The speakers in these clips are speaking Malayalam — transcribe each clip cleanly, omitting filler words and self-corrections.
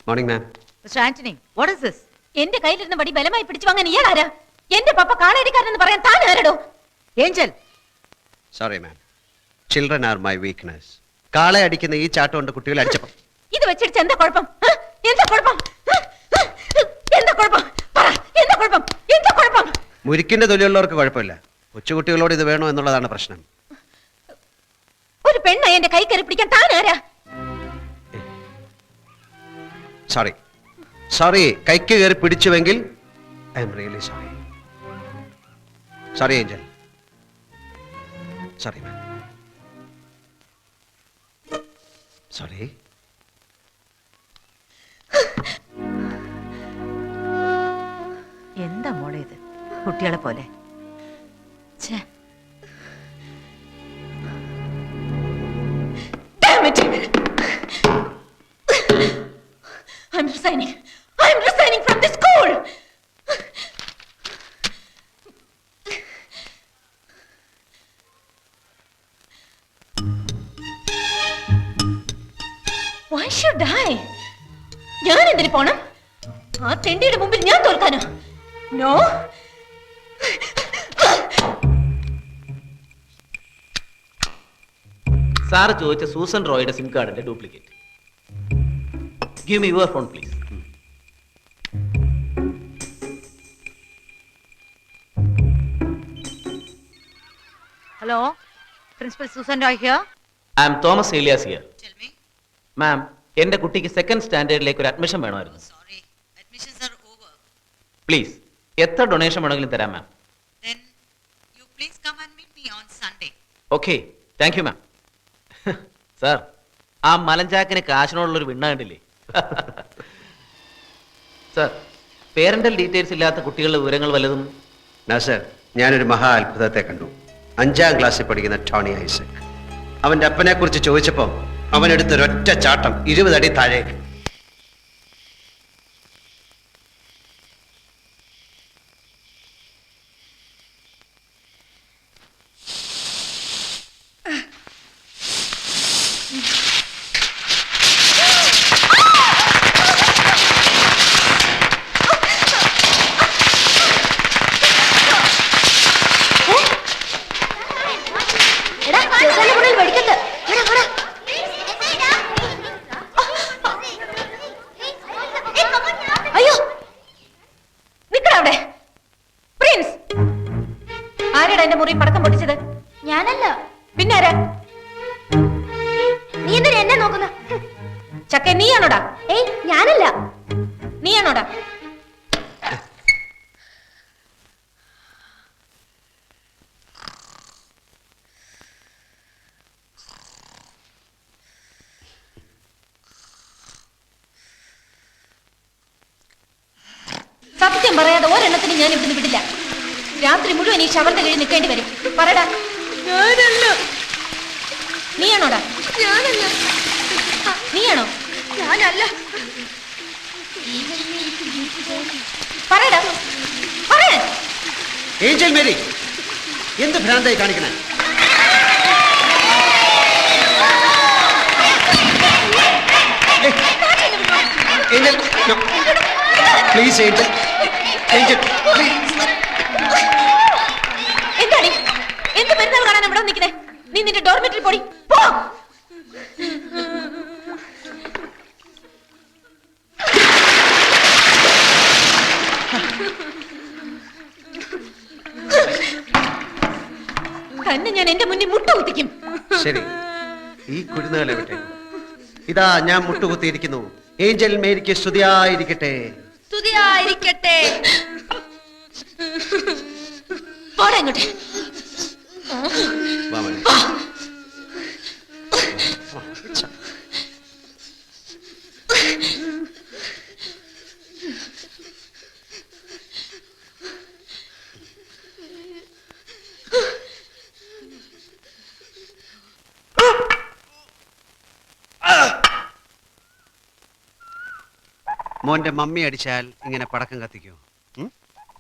Morning ma'am. Mister Antony, what is this? എന്റെ കയ്യിലിരുന്ന വടി ബലമായി പിടിച്ചു വാങ്ങാൻ ഇയാൾ ആരാ? എന്റെ പപ്പ കാളയടിക്കാരനെന്ന് പറയാൻ താൻ ആരടോ? Angel. Sorry ma'am, children are my weakness. കാളെ അടിക്കുന്ന ഈ ചാട്ടം കൊണ്ട് കുട്ടികളെ അടിച്ചപ്പം ഇത് വെച്ചിടിച്ച് എന്താ കുഴപ്പം? എന്താ കുഴപ്പം? എന്താ കുഴപ്പം? പറ, എന്താ കുഴപ്പം? എന്താ കുഴപ്പം? മുരിക്കിന്റെ തൊലിയുള്ളവർക്ക് കുഴപ്പമില്ല, കൊച്ചുകുട്ടികളോട് ഇത് വേണോ എന്നുള്ളതാണ് പ്രശ്നം. ഒരു പെണ്ണ എന്റെ കൈ കയറി പിടിക്കാൻ താൻ ആരാ? സോറി സോറി, കൈക്ക് കയറി പിടിച്ചുവെങ്കിൽ I am really sorry. Sorry Angel, sorry ma'am, sorry. എന്താ മോളെ ഇത്, കുട്ടികളെ പോലെ? I'm resigning. I'm resigning from this school. Why should I? ഞാൻ എന്തിനു പോണം? ആ തെണ്ടിയുടെ മുമ്പിൽ ഞാൻ തോൽക്കാനോ? No. സാർ ചോദിച്ച സൂസൻ റോയുടെ സിം കാർഡിന്റെ duplicate. Give me your phone please. Hello, principal Susan Roy here. I am Thomas Elias here. Tell me. Ma'am, എന്റെ കുട്ടിക്ക് സെക്കൻഡ് സ്റ്റാൻഡേർഡിലേക്ക് ഒരു അഡ്മിഷൻ വേണമായിരുന്നു. Sorry, admissions are over. Please, എത്ര ഡൊണേഷൻ വേണമെങ്കിലും തരാം മാം. Then you please come and meet me on Sunday. Okay, thank you ma'am. Sir, ആ മലഞ്ചാക്കിന് കാശിനോടുള്ളൊരു വിണ്ണ കണ്ടില്ലേ? സാർ, പേരന്റൽ ഡീറ്റെയിൽസ് ഇല്ലാത്ത കുട്ടികളുടെ വിവരങ്ങൾ വല്ലതും? നാസർ, ഞാനൊരു മഹാ അത്ഭുതത്തെ കണ്ടു. 5ാം ക്ലാസ്സിൽ പഠിക്കുന്ന ടോണി ഐസക്. അവന്റെ അപ്പനെ കുറിച്ച് ചോദിച്ചപ്പോൾ അവനെടുത്തൊരൊറ്റ ചാട്ടം 20 അടി താഴേക്ക്. എന്റെ മുറി പടക്കം പൊട്ടിച്ചത്? ഞാനല്ല. പിന്നാരാ? നീ എന്തിനാ എന്നെ നോക്കുന്ന? ചക്ക, നീയാണോടാ? ഏയ്, ഞാനല്ല. നീയാണോടാ? സത്യം പറയാതെ ഒരെണ്ണത്തിന് ഞാൻ ഇവിടുന്ന് വിടില്ല. രാത്രി മുഴുവൻ ഈ ശവന്റെ കീഴിൽ നിൽക്കേണ്ടി വരും. പറടാ. ഞാനല്ല. നീയാണോടാ? ഞാനല്ല. നീയാണോ? ഞാനല്ല. പറടാ. പറയാൻ. ഏഞ്ചൽ മേരി, എന്ത് ഭ്രാന്തായി കാണിക്കണേ? Angel, please Angel, Angel please. എന്താണ് എന്ത് പെരുന്നാൾ കാണാൻ ഇവിടെ നിൽക്കണേ? നീ നിന്റെ ഡോർമെറ്ററിൽ പോടി. പോ. തന്നെ ഞാൻ എന്റെ മുന്നിൽ മുട്ടുകുത്തിക്കും. ശരി, ഈ കുരുന്നുകളെ വിട്ടേ. ഇതാ ഞാൻ മുട്ടുകുത്തിയിരിക്കുന്നു. ഏഞ്ചൽ മേരിക്ക് സ്തുതിയായിരിക്കട്ടെ. സ്തുതിയായിരിക്കട്ടെ. പോടാ ഇങ്ങോട്ട്. വാ മോനെ. മോന്റെ മമ്മി അടിച്ചാൽ ഇങ്ങനെ പടക്കം കത്തിക്കോ?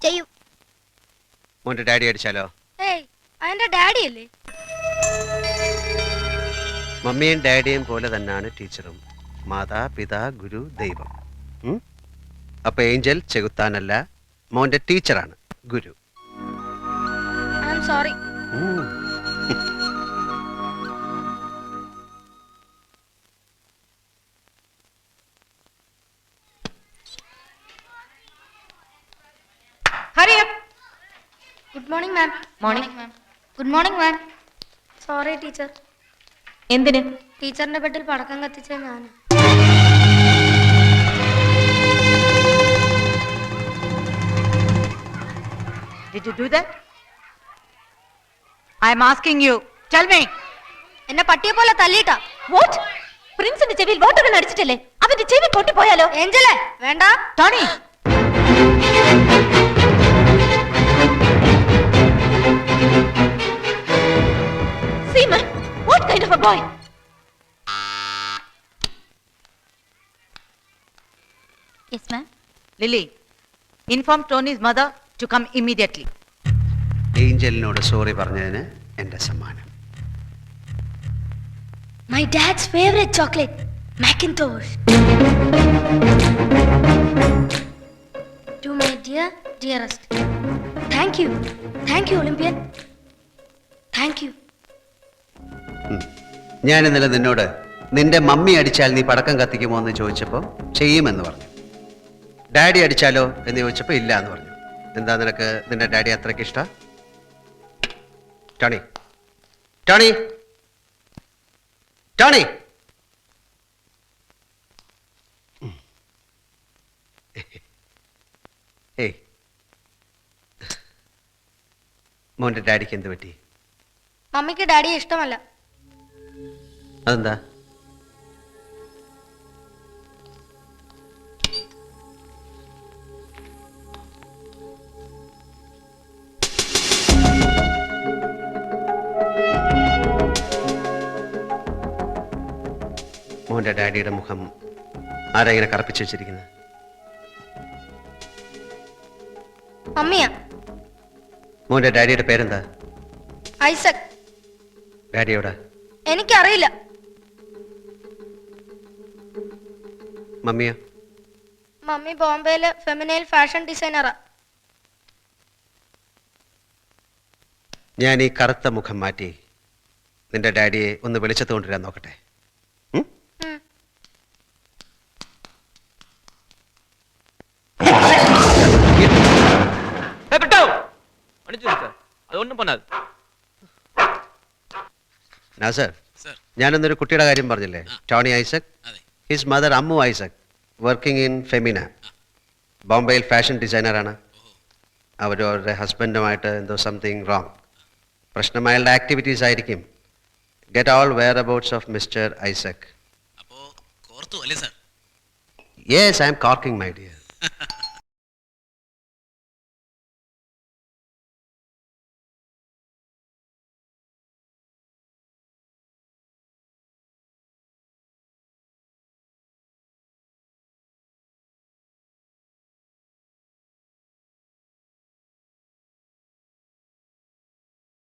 ചെയ്യും. മോന്റെ ഡാഡി അടിച്ചാലോ? ഏയ്, അതെന്റെ ഡാഡി അല്ലേ? മമ്മിയും ഡാഡിയും പോലെ തന്നെയാണ് ടീച്ചറും. മാതാ, പിതാ, ഗുരു, ദൈവം. അപ്പൊ ഏഞ്ചൽ ചെകുത്താനല്ല, മോന്റെ ടീച്ചറാണ്, ഗുരു. I am sorry. ഉം. Hurry up. Good morning ma'am. Morning. Ma'am. Good morning ma'am. Sorry teacher. എന്തിന്? ടീച്ചറിന്റെ ബെഡിൽ പടക്കം കത്തിച്ച ഞാൻ. Did you do that? I am asking you. Tell me. എന്നെ പട്ടിയെ പോലെ തല്ലിട്ടാ. What? പ്രിൻസിന്റെ ചെവിയിൽ വാട്ടർ അടിച്ചിട്ടല്ലേ? അവന്റെ ചെവി പൊട്ടിപ്പോയാലോ? ഏഞ്ചലേ വേണ്ട. Tony. Seaman, what kind of a boy? Yes, ma'am. Lily, inform Tony's mother to come immediately. ഏഞ്ചലിനോട് സോറി പറഞ്ഞതിന് എന്റെ സമ്മാനം. My dad's favorite chocolate, Macintosh. To my dearest. Thank you, Olympian. Thank you. ഞാൻ ഇന്നലെ നിന്നോട് നിന്റെ മമ്മി അടിച്ചാൽ നീ പടക്കം കത്തിക്കുമോ എന്ന് ചോദിച്ചപ്പോൾ ചെയ്യുമെന്ന് പറഞ്ഞു. ഡാഡി അടിച്ചാലോ എന്ന് ചോദിച്ചപ്പോൾ ഇല്ല എന്ന് പറഞ്ഞു. എന്താ നിനക്ക് നിന്റെ ഡാഡി അത്രയ്ക്ക് ഇഷ്ടം? Tony, Tony, Tony. ഏയ്, മോന്റെ ഡാഡിക്ക് എന്ത് പറ്റി? മമ്മിക്ക് ഡാഡിയെ ഇഷ്ടമല്ല. അതെന്താ? മോന്റെ ഡാഡിയുടെ മുഖം ആരാ ഇങ്ങനെ കറുപ്പിച്ച് വെച്ചിരിക്കുന്നത്? മമ്മിയാ. മോന്റെ ഡാഡിയുടെ പേരെന്താ? ഐസക്. ഡാഡിയോടാ? എനിക്കറിയില്ല. മമ്മിയോ? മമ്മി ബോംബെയിലെ ഫെമിനൈൽ ഫാഷൻ ഡിസൈനറാ. ഞാൻ ഈ കറുത്ത മുഖം മാറ്റി നിന്റെ ഡാഡിയെ ഒന്ന് വെളിച്ചത്ത് കൊണ്ടുവരാൻ നോക്കട്ടെ. ഉം? ഉം. அது ஒன்றும் பண்ணாது. നാസർ, ഞാനൊന്നൊരു കുട്ടിയുടെ കാര്യം പറഞ്ഞില്ലേ, Tony Isaac. His mother Ammu Isaac, working in Femina, ബോംബെയിൽ ഫാഷൻ ഡിസൈനറാണ്. അവരുടെ ഹസ്ബൻഡുമായിട്ട് എന്തോ സംതിങ് റോങ്. പ്രശ്നം അയാളുടെ ആക്ടിവിറ്റീസ് ആയിരിക്കും. Get all whereabouts of mister Isaac. Yes, I am working my dear.